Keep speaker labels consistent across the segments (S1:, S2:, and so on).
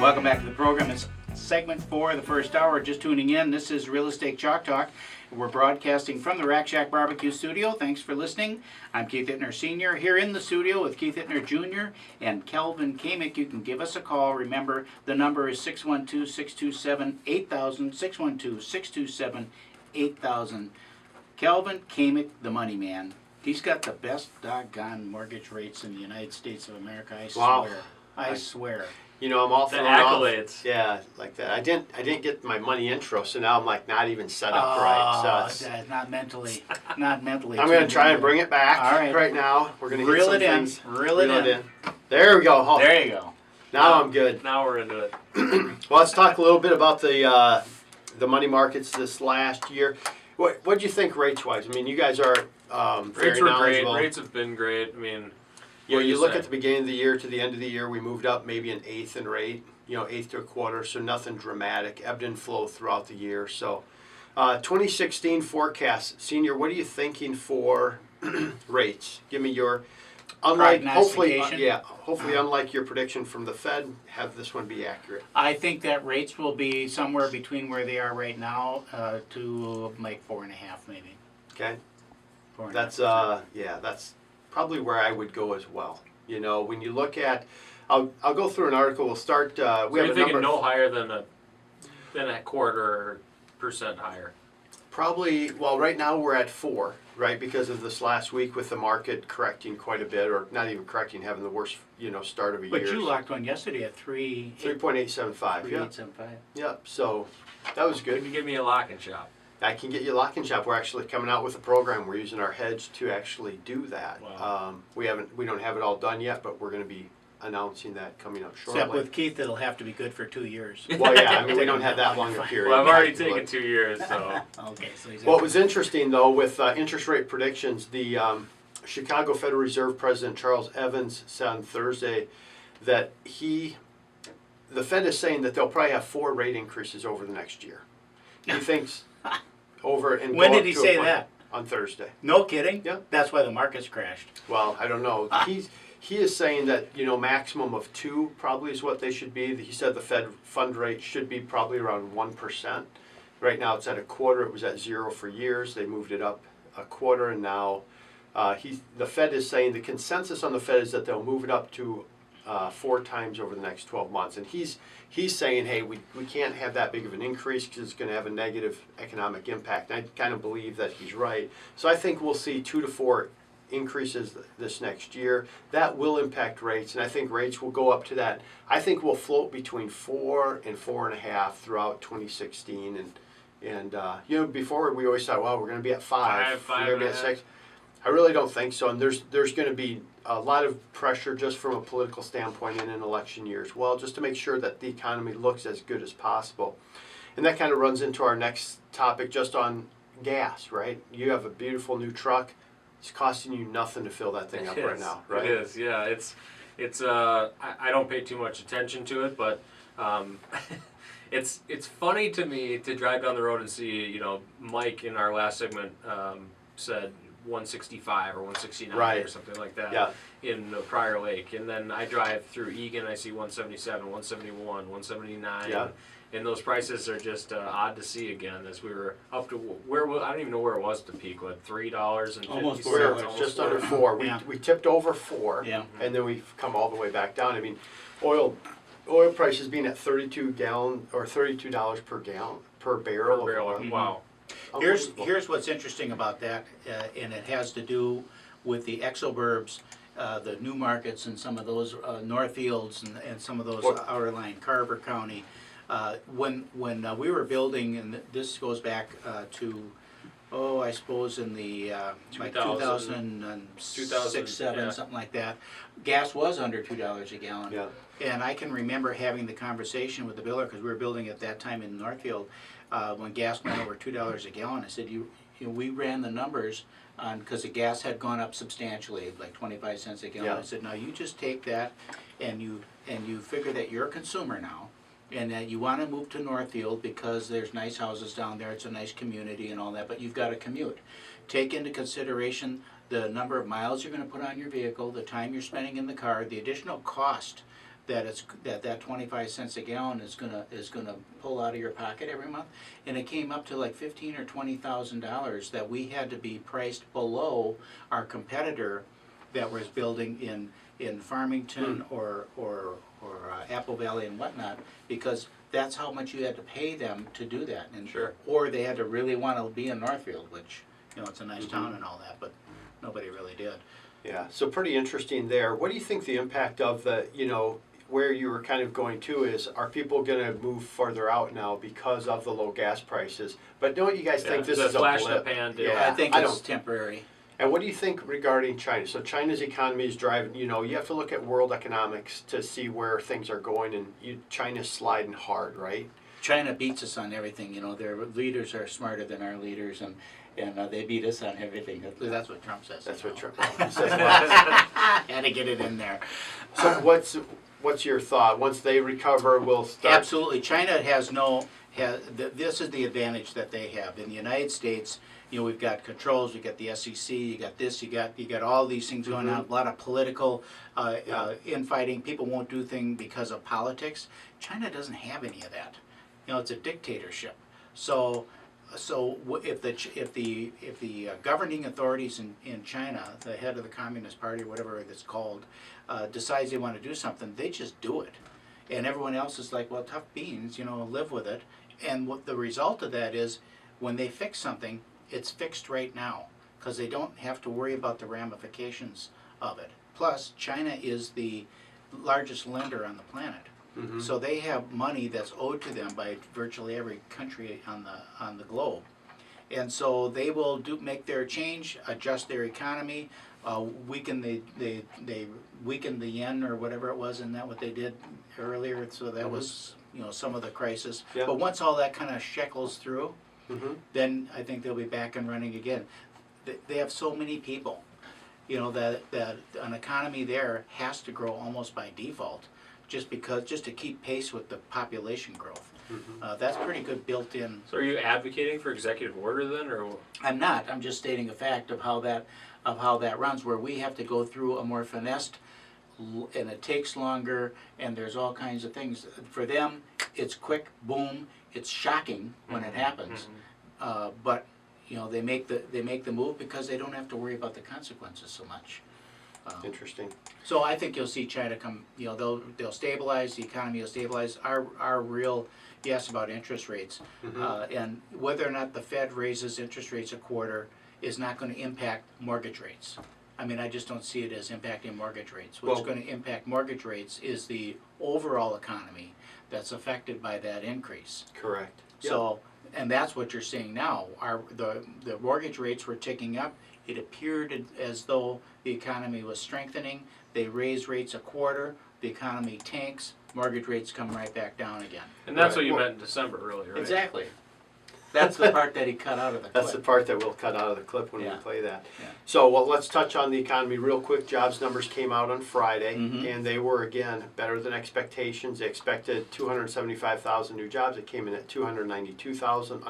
S1: Welcome back to the program. It's segment 4 of the first hour. Just tuning in, this is Real Estate Chalk Talk. We're broadcasting from the Rack Shack Barbecue Studio. Thanks for listening. I'm Keith Hittner Sr. here in the studio with Keith Hittner Jr. and Kelvin Kaemingk. You can give us a call. Remember, the number is 612-627-8000, 612-627-8000. Kelvin Kaemingk, the money man. He's got the best doggone mortgage rates in the United States of America, I swear.
S2: Wow.
S1: I swear.
S2: You know, I'm all
S3: The
S2: thrown
S3: accolades.
S2: off. Yeah, like that. I didn't get my money intro, so now I'm like not even set up right. So
S1: it's not mentally. I'm
S2: I'm going to try and bring it back
S1: All right.
S2: now. We're going to
S1: Reel
S2: hit
S1: it
S2: some
S1: in.
S2: things.
S1: Reel it in.
S2: There we go. Oh,
S1: There you go.
S2: now I'm good.
S3: Now we're into it.
S2: Well, let's talk a little bit about the money markets this last year. What do you think rates wise? I mean, you guys are very
S3: Rates were great.
S2: knowledgeable.
S3: Rates have been great. I mean,
S2: You know,
S3: what do
S2: you look
S3: say?
S2: at the beginning of the year to the end of the year, we moved up maybe an eighth in rate, eighth to a quarter, so nothing dramatic, ebbed and flowed throughout the year. So 2016 forecast, Senior, what are you thinking for rates? Give me your, hopefully,
S1: Prognostication?
S2: unlike your prediction from the Fed, have this one be accurate.
S1: I think that rates will be somewhere between where they are right now to like 4.5 maybe.
S2: Okay?
S1: 4.5%.
S2: That's probably where I would go as well. You know, when you look at, I'll go through an article. We'll start. We
S3: so
S2: have
S3: you're
S2: a
S3: thinking
S2: number.
S3: no higher than a quarter percent higher.
S2: Probably. Well, right now we're at 4, right? Because of this last week with the market correcting quite a bit, or not even correcting, having the worst, start of a
S1: But
S2: year.
S1: you locked one yesterday at
S2: 3.875. Yeah.
S1: 3.875.
S2: Yep. So that was
S3: Can
S2: good.
S3: you give me a lock and shop?
S2: I can get you lock and shop. We're actually coming out with a program. We're using our hedge to actually do that.
S3: Wow.
S2: We don't have it all done yet, but we're going to be announcing that coming up shortly.
S1: Except with Keith, it'll have to be good for 2 years.
S2: Well, yeah, I mean, we don't have that long a period.
S3: Well, I've already
S2: But-
S3: taken 2 years, so.
S1: Okay, so he's
S2: What was interesting, though, with interest rate predictions, the Chicago Federal Reserve President Charles Evans said on Thursday that the Fed is saying that they'll probably have 4 rate increases over the next year. He thinks over and
S1: When
S2: go
S1: did
S2: up
S1: he
S2: to a
S1: say
S2: point
S1: that?
S2: On Thursday.
S1: No kidding?
S2: Yeah.
S1: That's why the market's crashed.
S2: Well, I don't know. He is saying that maximum of 2 probably is what they should be. He said the Fed fund rate should be probably around 1%. Right now it's at a quarter. It was at 0 for years. They moved it up a quarter, and now the Fed is saying the consensus on the Fed is that they'll move it up to 4 times over the next 12 months. And he's saying, hey, we can't have that big of an increase because it's going to have a negative economic impact. And I kind of believe that he's right. So I think we'll see 2 to 4 increases this next year. That will impact rates, and I think rates will go up to that. I think we'll float between 4 and 4.5 throughout 2016. And before we always thought, well, we're going to be at 5, we're going to be at 6. I really don't think so, and there's going to be a lot of pressure just from a political standpoint in an election year as well, just to make sure that the economy looks as good as possible. And that kind of runs into our next topic, just on gas, right? You have a beautiful new truck. It's costing you nothing to fill that thing up right now, right?
S3: It is, yeah. It's I don't pay too much attention to it, but it's funny to me to drive down the road and see, Mike in our last segment said 165 or 169
S2: Right.
S3: or something like that.
S2: Yeah.
S3: In the Prior Lake, and then I drive through Egan, I see 177, 171, 179.
S2: Yeah.
S3: And those prices are just odd to see again, as we were up to I don't even know where it was to peak. What, $3.50?
S1: Almost
S2: We're
S1: $4.
S2: just under 4.
S1: Yeah.
S2: We tipped over 4,
S1: Yeah.
S2: and then we've come all the way back down. I mean, oil prices being at $32 per barrel.
S3: Per barrel.
S2: Of oil.
S3: Wow.
S2: Unbelievable.
S1: Here's what's interesting about that, and it has to do with the exoburbs, the new markets, and some of those Northfields and some of those outer line, Carver County. When we were building, and this goes back to, I suppose in the like 2006, 7,
S3: yeah.
S1: something like that. Gas was under $2 a gallon.
S2: Yeah.
S1: And I can remember having the conversation with the builder, because we were building at that time in Northfield, when gas went over $2 a gallon. I said, we ran the numbers on, because the gas had gone up substantially, like 25 cents a gallon.
S2: Yeah.
S1: I said, now you just take that and you figure that you're a consumer now, and that you want to move to Northfield because there's nice houses down there, it's a nice community and all that, but you've got to commute. Take into consideration the number of miles you're going to put on your vehicle, the time you're spending in the car, the additional cost that 25 cents a gallon is gonna pull out of your pocket every month, and it came up to like $15,000 or $20,000 that we had to be priced below our competitor that was building in Farmington or Apple Valley and whatnot, because that's how much you had to pay them to do that. And
S3: Sure.
S1: Or they had to really want to be in Northfield, which, you know, it's a nice town and all that, but nobody really did.
S2: Yeah, so pretty interesting there. What do you think the impact of the, you know, where you were kind of going to is, are people going to move further out now because of the low gas prices? But don't you guys think this
S3: the
S2: is a
S3: flash in the
S2: blip?
S3: pan deal.
S2: Yeah,
S1: I think
S2: I
S1: it's
S2: don't.
S1: temporary.
S2: And what do you think regarding China? So China's economy is driving, you know, you have to look at world economics to see where things are going, and China's sliding hard, right?
S1: China beats us on everything, you know, their leaders are smarter than our leaders, and they beat us on everything. That's what Trump says.
S2: That's
S1: you
S2: what
S1: know.
S2: Trump says. Well,
S1: Had to get it in there.
S2: so what's your thought? Once they recover, we'll start.
S1: Absolutely. China this is the advantage that they have. In the United States, you know, we've got controls, we've got the SEC, you got this, you got all these things going on, a lot of political infighting. People won't do things because of politics. China doesn't have any of that. You know, it's a dictatorship. So if the governing authorities in China, the head of the Communist Party or whatever it's called, decides they want to do something, they just do it. And everyone else is like, well, tough beans, you know, live with it. And what the result of that is, when they fix something, it's fixed right now, because they don't have to worry about the ramifications of it. Plus, China is the largest lender on the planet. So they have money that's owed to them by virtually every country on the globe. And so they will make their change, adjust their economy, weaken they weakened the yen or whatever it was, and that what they did earlier. So that was, you know, some of the crisis.
S2: Yeah.
S1: But once all that kind of shekels through, then I think they'll be back and running again. They have so many people, you know, that an economy there has to grow almost by default, just to keep pace with the population growth. That's pretty good built in.
S3: So are you advocating for executive order then, or?
S1: I'm not. I'm just stating a fact of how that runs, where we have to go through a more finessed, and it takes longer, and there's all kinds of things. For them, it's quick, boom. It's shocking when it happens, but you know, they make the move because they don't have to worry about the consequences so much.
S2: Interesting.
S1: So I think you'll see China come. You know, they'll stabilize. The economy will stabilize. Our real, you asked about interest rates, and whether or not the Fed raises interest rates a quarter is not going to impact mortgage rates. I mean, I just don't see it as impacting mortgage rates. What's going to impact mortgage rates is the overall economy that's affected by that increase.
S2: Correct.
S1: So, and that's what you're seeing now. The mortgage rates were ticking up. It appeared as though the economy was strengthening. They raise rates a quarter, the economy tanks, mortgage rates come right back down again.
S3: And that's
S2: Right.
S3: what you meant in December, really, right?
S1: Exactly. That's the part that he cut out of the clip.
S2: That's the part that we'll cut out of the clip when
S1: Yeah.
S2: we play that.
S1: Yeah.
S2: So, well, let's touch on the economy real quick. Jobs numbers came out on Friday, and they were, again, better than expectations. They expected 275,000 new jobs. It came in at 292,000.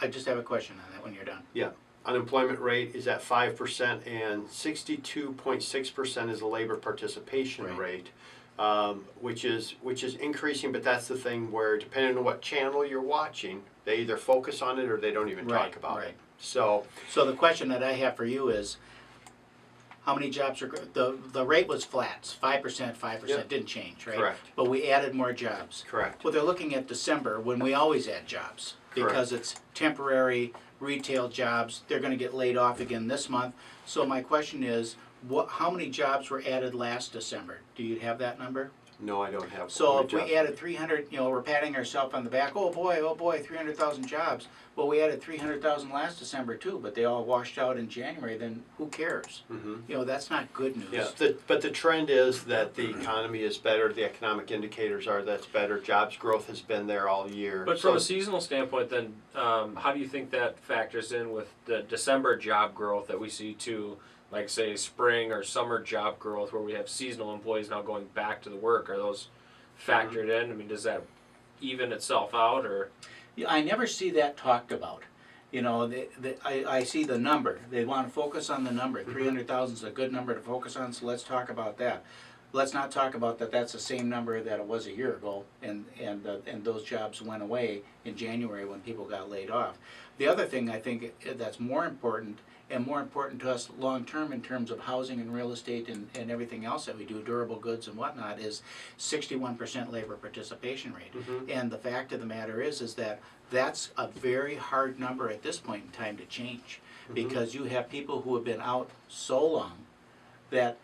S1: I just have a question on that when you're done.
S2: Yeah. Unemployment rate is at 5%, and 62.6% is the labor participation rate, which is increasing. But that's the thing where, depending on what channel you're watching, they either focus on it or they don't even talk about it. So
S1: the question that I have for you is, how many jobs are the rate was flat, 5%, 5%, didn't change, right?
S2: Correct.
S1: But we added more jobs.
S2: Correct.
S1: Well, they're looking at December when we always add jobs because it's temporary retail jobs. They're going to get laid off again this month. So my question is, how many jobs were added last December? Do you have that number?
S2: No, I don't have.
S1: So if we added 300, you know, we're patting ourselves on the back. Oh boy, 300,000 jobs. Well, we added 300,000 last December too, but they all washed out in January. Then who cares? You know, that's not good news.
S2: Yeah, but the trend is that the economy is better. The economic indicators are that's better. Jobs growth has been there all year.
S3: But from a seasonal standpoint, then, how do you think that factors in with the December job growth that we see to, like, say, spring or summer job growth, where we have seasonal employees now going back to the work? Are those factored in? I mean, does that even itself out, or?
S1: Yeah, I never see that talked about. You know, I see the number. They want to focus on the number. 300,000 is a good number to focus on, so let's talk about that. let's not talk about that. That's the same number that it was a year ago, and those jobs went away in January when people got laid off. The other thing I think that's more important, and more important to us long term in terms of housing and real estate and everything else that we do, durable goods and whatnot, is 61% labor participation rate. And the fact of the matter is that that's a very hard number at this point in time to change, because you have people who have been out so long that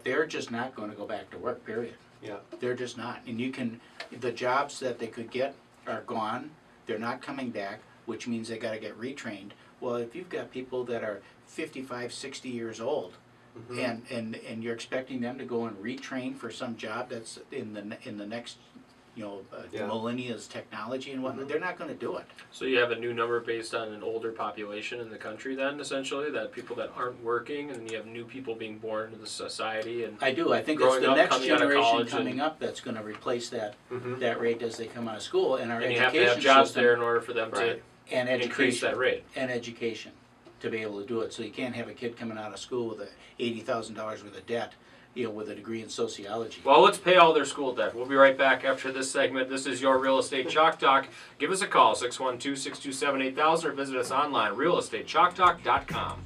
S1: they're just not going to go back to work, period.
S2: Yeah.
S1: They're just not. And the jobs that they could get are gone. They're not coming back, which means they got to get retrained. Well, if you've got people that are 55, 60 years old, and you're expecting them to go and retrain for some job that's in the next, millennia's technology and whatnot, they're not going to do it.
S3: So you have a new number based on an older population in the country then, essentially, that people that aren't working, and you have new people being born into the society. And
S1: I do. I think it's
S3: growing
S1: the
S3: up,
S1: next
S3: coming out of
S1: generation
S3: college
S1: coming up that's going to replace that rate as they come out of school. And our
S3: and you
S1: education
S3: have to have jobs
S1: system
S3: there in order for them
S2: Right.
S1: and
S3: increase
S1: education
S3: that rate.
S1: and education to be able to do it. So you can't have a kid coming out of school with $80,000 worth of debt, with a degree in sociology.
S3: Well, let's pay all their school debt. We'll be right back after this segment. This is your Real Estate Chalk Talk. Give us a call, 612-627-8000, or visit us online, realestatechalktalk.com.